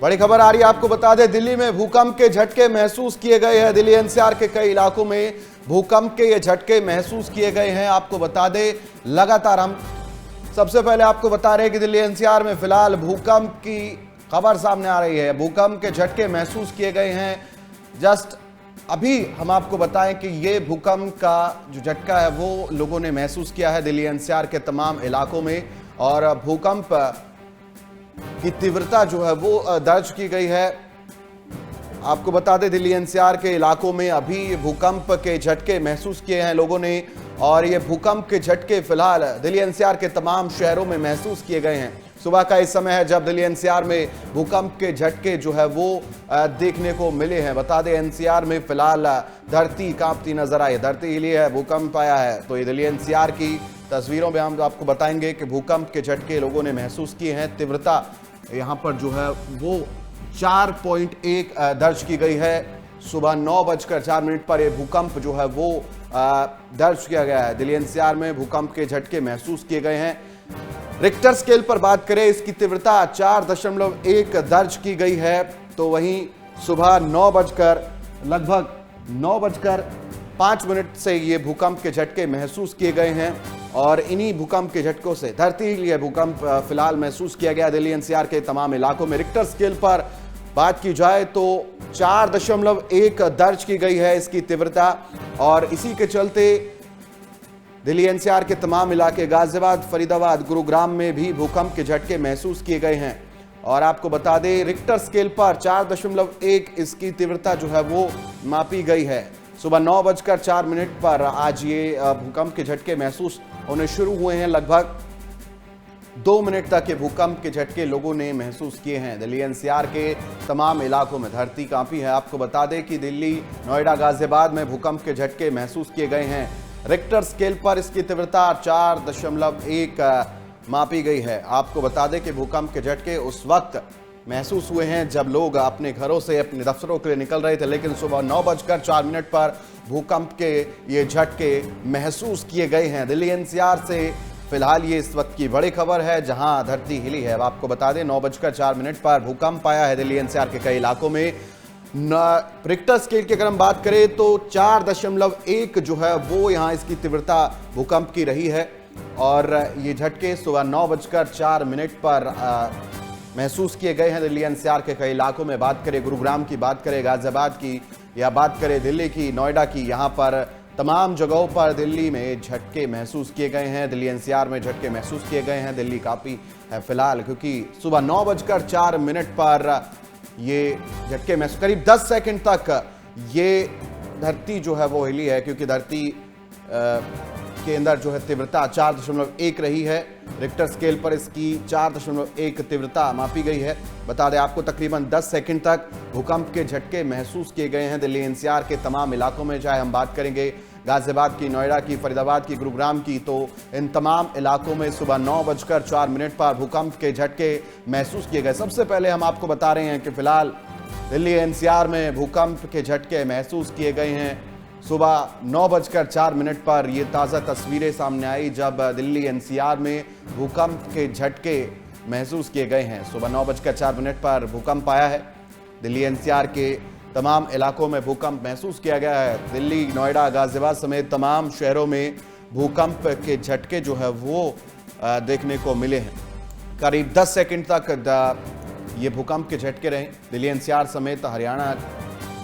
बड़ी खबर आ रही है, आपको बता दें दिल्ली में भूकंप के झटके महसूस किए गए हैं। दिल्ली एनसीआर के कई इलाकों में भूकंप के ये झटके महसूस किए गए हैं। आपको बता दें लगातार हम सबसे पहले आपको बता रहे हैं कि दिल्ली एनसीआर में फिलहाल भूकंप की खबर सामने आ रही है। भूकंप के झटके महसूस किए गए हैं। जस्ट अभी हम आपको बताएं कि ये भूकंप का जो झटका है वो लोगों ने महसूस किया है दिल्ली एनसीआर के तमाम इलाकों में, और भूकंप की तीव्रता जो है वो दर्ज की गई है। आपको बता दें दिल्ली एनसीआर के इलाकों में अभी भूकंप के झटके महसूस किए हैं लोगों ने, और ये भूकंप के झटके फिलहाल दिल्ली एनसीआर के तमाम शहरों में महसूस किए गए हैं। सुबह का इस समय है जब दिल्ली एनसीआर में भूकंप के झटके जो है वो देखने को मिले हैं। बता दें एनसीआर में फिलहाल धरती कांपती नजर आई, धरती हिली है, भूकंप आया है। तो ये दिल्ली एनसीआर की तस्वीरों में हम आपको बताएंगे कि भूकंप के झटके लोगों ने महसूस किए हैं। तीव्रता यहाँ पर जो है वो 4.1 दर्ज की गई है। सुबह 9:04 पर यह भूकंप जो है वो दर्ज किया गया है। दिल्ली एनसीआर में भूकंप के झटके महसूस किए गए हैं। रिक्टर स्केल पर बात करें, इसकी तीव्रता 4.1 दर्ज की गई है। तो वहीं सुबह लगभग 9:05 से ये भूकंप के झटके महसूस किए गए हैं, और इन्हीं भूकंप के झटकों से धरती हिली है। भूकंप फिलहाल महसूस किया गया दिल्ली एनसीआर के तमाम इलाकों में। रिक्टर स्केल पर बात की जाए तो 4.1 दर्ज की गई है इसकी तीव्रता, और इसी के चलते दिल्ली एनसीआर के तमाम इलाके गाजियाबाद, फरीदाबाद, गुरुग्राम में भी भूकंप के झटके महसूस किए गए हैं। और आपको बता दें रिक्टर स्केल पर 4.1 इसकी तीव्रता जो है वो मापी गई है। सुबह 9:04 पर आज ये भूकंप के झटके महसूस होने शुरू हुए हैं। लगभग 2 मिनट तक ये भूकंप के झटके लोगों ने महसूस किए हैं। दिल्ली एनसीआर के तमाम इलाकों में धरती कांपी है। आपको बता दें कि दिल्ली, नोएडा, गाजियाबाद में भूकंप के झटके महसूस किए गए हैं। रिक्टर स्केल पर इसकी तीव्रता 4.1 मापी गई है। आपको बता दें कि भूकंप के झटके उस वक्त महसूस हुए हैं जब लोग अपने घरों से अपने दफ्तरों के लिए निकल रहे थे, लेकिन सुबह 9:04 पर भूकंप के ये झटके महसूस किए गए हैं। दिल्ली एनसीआर से फिलहाल ये इस वक्त की बड़ी खबर है जहां धरती हिली है। आपको बता दें 9:04 पर भूकंप आया है दिल्ली एनसीआर के कई इलाकों में। रिक्टर स्केल की अगर हम बात करें तो 4.1 जो है वो यहाँ इसकी तीव्रता भूकंप की रही है, और ये झटके सुबह 9:04 पर महसूस किए गए हैं दिल्ली एनसीआर के कई इलाकों में। बात करें गुरुग्राम की, बात करें गाजियाबाद की, या बात करें दिल्ली की, नोएडा की, यहाँ पर तमाम जगहों पर दिल्ली में झटके महसूस किए गए हैं। दिल्ली एनसीआर में झटके महसूस किए गए हैं। दिल्ली काफ़ी है फिलहाल, क्योंकि सुबह 9:04 पर ये झटके महसूस करीब 10 सेकंड तक ये धरती जो है वो हिली है, क्योंकि धरती के अंदर जो है तीव्रता 4.1 रही है। रिक्टर स्केल पर इसकी 4.1 तीव्रता मापी गई है। बता दें आपको तकरीबन 10 सेकंड तक भूकंप के झटके महसूस किए गए हैं दिल्ली एनसीआर के तमाम इलाकों में। चाहे हम बात करेंगे गाजियाबाद की, नोएडा की, फरीदाबाद की, गुरुग्राम की, तो इन तमाम इलाकों में सुबह 9:04 पर भूकंप के झटके महसूस किए गए। सबसे पहले हम आपको बता रहे हैं कि फिलहाल दिल्ली एनसीआर में भूकंप के झटके महसूस किए गए हैं। सुबह 9:04 पर ये ताज़ा तस्वीरें सामने आई जब दिल्ली एनसीआर में भूकंप के झटके महसूस किए गए हैं। सुबह 9:04 पर भूकंप आया है। दिल्ली एनसीआर के तमाम इलाकों में भूकंप महसूस किया गया है। दिल्ली, नोएडा, गाजियाबाद समेत तमाम शहरों में भूकंप के झटके जो है वो देखने को मिले हैं। करीब 10 सेकंड तक ये भूकंप के झटके रहे। दिल्ली एनसीआर समेत हरियाणा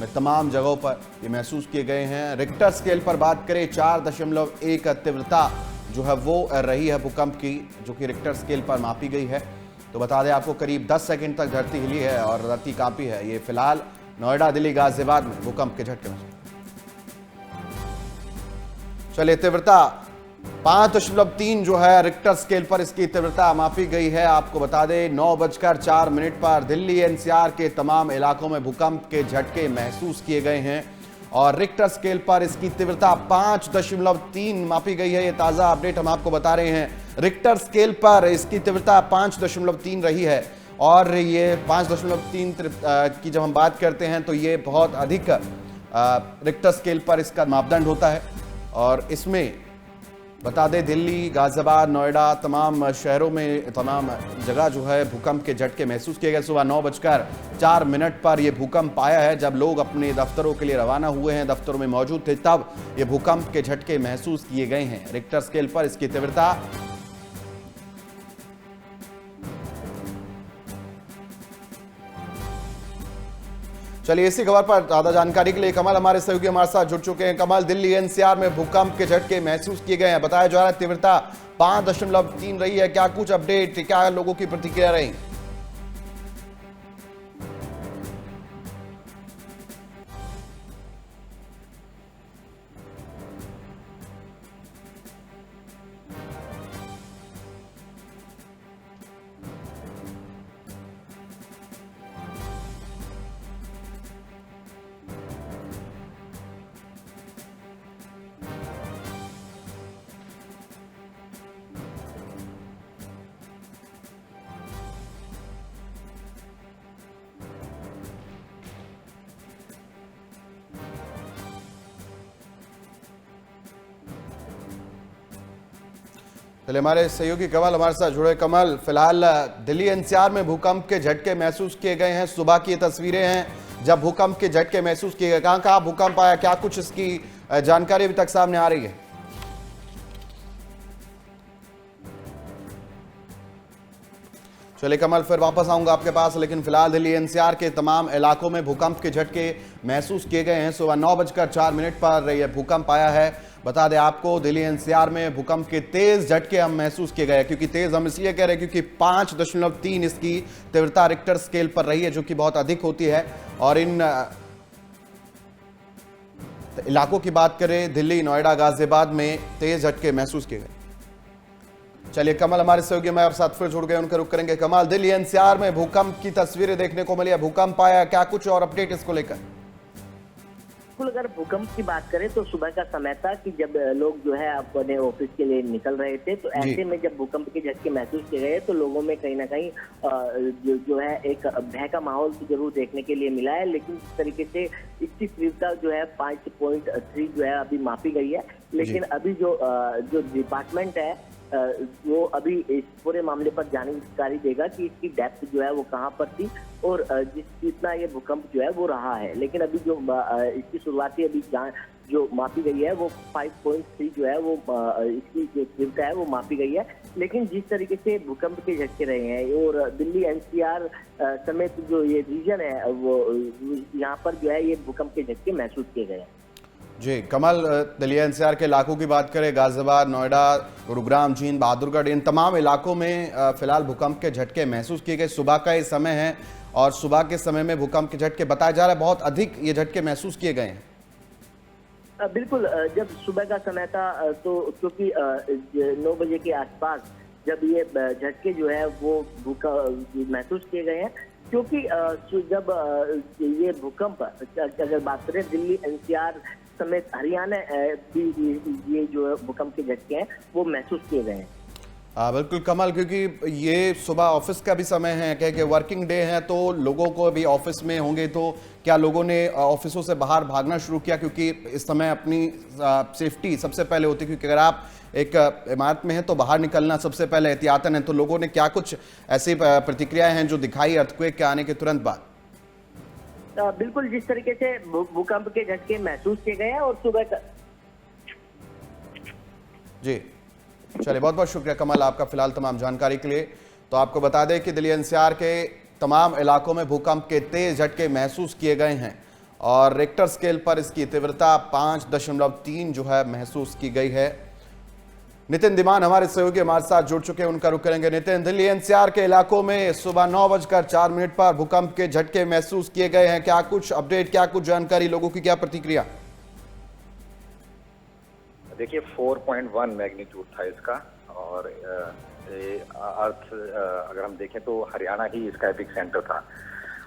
में तमाम जगहों पर ये महसूस किए गए हैं। रिक्टर स्केल पर बात करें 4.1 तीव्रता जो है वो रही है भूकंप की, जो कि रिक्टर स्केल पर मापी गई है। तो बता दें आपको करीब 10 सेकंड तक धरती हिली है और धरती कांपी है। ये फिलहाल नोएडा, दिल्ली, गाजियाबाद में भूकंप के झटके में। चलिए, तीव्रता 5.3 जो है रिक्टर स्केल पर इसकी तीव्रता मापी गई है। आपको बता दें 9:04 पर दिल्ली एनसीआर के तमाम इलाकों में भूकंप के झटके महसूस किए गए हैं, और रिक्टर स्केल पर इसकी तीव्रता 5.3 मापी गई है। ये ताज़ा अपडेट हम आपको बता रहे हैं। रिक्टर स्केल पर इसकी तीव्रता 5.3 रही है, और ये 5.3 की जब हम बात करते हैं तो ये बहुत अधिक रिक्टर स्केल पर इसका मापदंड होता है, और इसमें बता दें दिल्ली, गाजियाबाद, नोएडा तमाम शहरों में तमाम जगह जो है भूकंप के झटके महसूस किए गए। सुबह 9:04 पर यह भूकंप आया है। जब लोग अपने दफ्तरों के लिए रवाना हुए हैं, दफ्तरों में मौजूद थे, तब ये भूकंप के झटके महसूस किए गए हैं। रिक्टर स्केल पर इसकी तीव्रता चलिए इसी खबर पर ज्यादा जानकारी के लिए कमल हमारे सहयोगी हमारे साथ जुड़ चुके हैं। कमल, दिल्ली एनसीआर में भूकंप के झटके महसूस किए गए हैं। बताया जा रहा है तीव्रता 5.3 रही है। क्या कुछ अपडेट, क्या लोगों की प्रतिक्रिया रही? चलिए हमारे सहयोगी कमल हमारे साथ जुड़े। कमल, फिलहाल दिल्ली एनसीआर में भूकंप के झटके महसूस किए गए हैं। सुबह की ये तस्वीरें हैं जब भूकंप के झटके महसूस किए गए। कहां कहां भूकंप आया, क्या कुछ इसकी जानकारी अभी तक सामने आ रही है? चलिए कमल, फिर वापस आऊंगा आपके पास, लेकिन फिलहाल दिल्ली एनसीआर के तमाम इलाकों में भूकंप के झटके महसूस किए गए हैं। सुबह 9:04 पर यह भूकंप आया है। बता दें आपको, दिल्ली एनसीआर में भूकंप के तेज झटके हम महसूस किए गए, क्योंकि तेज हम इसलिए कह रहे हैं क्योंकि 5.3 इसकी तीव्रता रिक्टर स्केल पर रही है, जो कि बहुत अधिक होती है। और इन इलाकों की बात करें, दिल्ली, नोएडा, गाजियाबाद में तेज झटके महसूस किए गए। चलिए कमल हमारे सहयोगी हमारे साथ फिर जुड़ गए, उनका रुख करेंगे। कमल, दिल्ली एनसीआर में भूकंप की तस्वीरें देखने को मिली है, भूकंप आया, क्या कुछ और अपडेट इसको लेकर? अगर भूकंप की बात करें तो सुबह का समय था कि जब लोग जो है अपने ऑफिस के लिए निकल रहे थे, तो ऐसे में जब भूकंप के झटके महसूस किए गए तो लोगों में कहीं ना कहीं जो है एक भय का माहौल जरूर देखने के लिए मिला है। लेकिन जिस तरीके से इसकी तीव्रता जो है 5.3 जो है अभी मापी गई है, लेकिन अभी जो डिपार्टमेंट है वो अभी इस पूरे मामले पर जानकारी देगा कि इसकी डेप्थ जो है वो कहां पर थी और जितना ये भूकंप जो है वो रहा है। लेकिन अभी जो इसकी शुरुआती अभी जो मापी गई है वो 5.3 जो है वो इसकी जो तीव्रता है वो मापी गई है। लेकिन जिस तरीके से भूकंप के झटके रहे हैं और दिल्ली एनसीआर समेत जो ये रीजन है वो यहाँ पर जो है ये भूकंप के झटके महसूस किए गए हैं। जी कमल, दिल्ली एनसीआर के इलाकों की बात करें, गाजियाबाद, नोएडा, गुरुग्राम, जींद, बहादुरगढ़, इन तमाम इलाकों में फिलहाल भूकंप के झटके महसूस किए गए। सुबह का ये समय है और सुबह के समय में भूकंप के झटके बताया जा रहा है बहुत अधिक ये झटके महसूस किए गए हैं। बिल्कुल, जब सुबह का समय था तो क्योंकि 9 बजे के आसपास जब ये झटके जो है वो महसूस किए गए हैं, क्योंकि जब ये भूकंप अगर बात करें दिल्ली एनसीआर समेत हरियाणा भी ये जो भूकंप के झटके हैं वो महसूस किए गए हैं। बिल्कुल कमल, क्योंकि ये सुबह ऑफिस का भी समय है, कह के वर्किंग डे है, तो लोगों को भी ऑफिस में होंगे, तो क्या लोगों ने ऑफिसों से बाहर भागना शुरू किया? क्योंकि इस समय अपनी सेफ्टी सबसे पहले होती है, क्योंकि अगर आप एक इमारत में हैं तो बाहर निकलना सबसे पहले एहतियातन है। तो लोगों ने क्या कुछ ऐसी प्रतिक्रियाएं हैं जो दिखाई अर्थक्वेक के आने के तुरंत बाद? बिल्कुल, जिस तरीके से भूकंप के झटके महसूस किए गए हैं और सुबह का जी चलिए, बहुत बहुत शुक्रिया कमल आपका फिलहाल तमाम जानकारी के लिए। तो आपको बता दें कि दिल्ली एनसीआर के तमाम इलाकों में भूकंप के तेज झटके महसूस किए गए हैं और रिक्टर स्केल पर इसकी तीव्रता 5.3 जो है महसूस की गई है। नितिन धीमान हमारे सहयोगी हमारे साथ जुड़ चुके हैं, उनका रुख करेंगे। नितिन, दिल्ली एनसीआर के इलाकों में सुबह 9:04 पर भूकंप के झटके महसूस किए गए हैं, क्या कुछ अपडेट, क्या कुछ जानकारी, लोगों की क्या प्रतिक्रिया? देखिए 4.1 मैग्नीट्यूड था इसका और अर्थ अगर हम देखें तो हरियाणा ही इसका एपिक सेंटर था।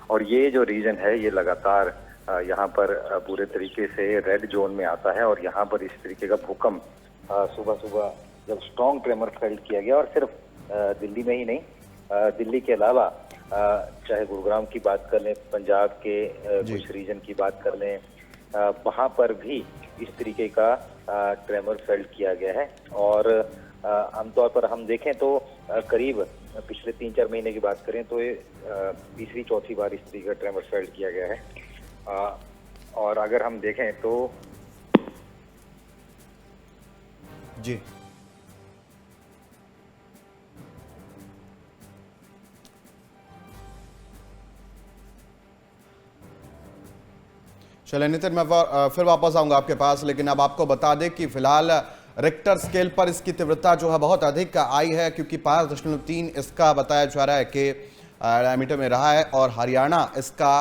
और ये जो रीजन है ये लगातार यहाँ पर पूरे तरीके से रेड जोन में आता है और यहाँ पर इस तरीके का भूकंप सुबह सुबह जब स्ट्रॉन्ग ट्रेमर फेल्ट किया गया, और सिर्फ दिल्ली में ही नहीं, दिल्ली के अलावा चाहे गुरुग्राम की बात कर लें, पंजाब के कुछ रीजन की बात कर लें, वहाँ पर भी इस तरीके का ट्रेमर फेल्ट किया गया है। और आमतौर पर हम देखें तो करीब पिछले 3-4 महीने की बात करें तो ये तीसरी चौथी बार इस तरीके का ट्रेमर फेल्ट किया गया है। और अगर हम देखें तो जी चलिए नितिन, मैं फिर वापस आऊंगा आपके पास, लेकिन अब आपको बता दें कि फिलहाल रिक्टर स्केल पर इसकी तीव्रता जो है बहुत अधिक आई है, क्योंकि 5.3 इसका बताया जा रहा है कि डायमीटर में रहा है, और हरियाणा इसका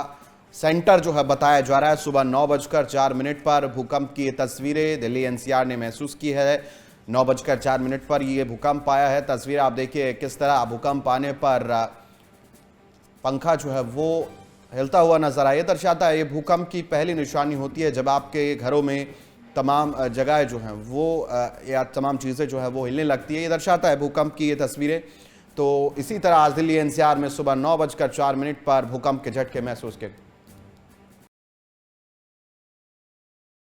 सेंटर जो है बताया जा रहा है। सुबह 9:04 पर भूकंप की ये तस्वीरें दिल्ली एनसीआर ने महसूस की है। 9:04 पर ये भूकंप आया है। तस्वीर आप देखिए किस तरह भूकंप आने पर पंखा जो है वो हिलता हुआ नजर आया। ये दर्शाता है, ये भूकंप की पहली निशानी होती है जब आपके घरों में तमाम जगह जो हैं वो या तमाम चीज़ें जो है वो हिलने लगती है। ये दर्शाता है भूकंप की ये तस्वीरें। तो इसी तरह आज दिल्ली एनसीआर में सुबह 9:04 पर भूकंप के झटके महसूस किए।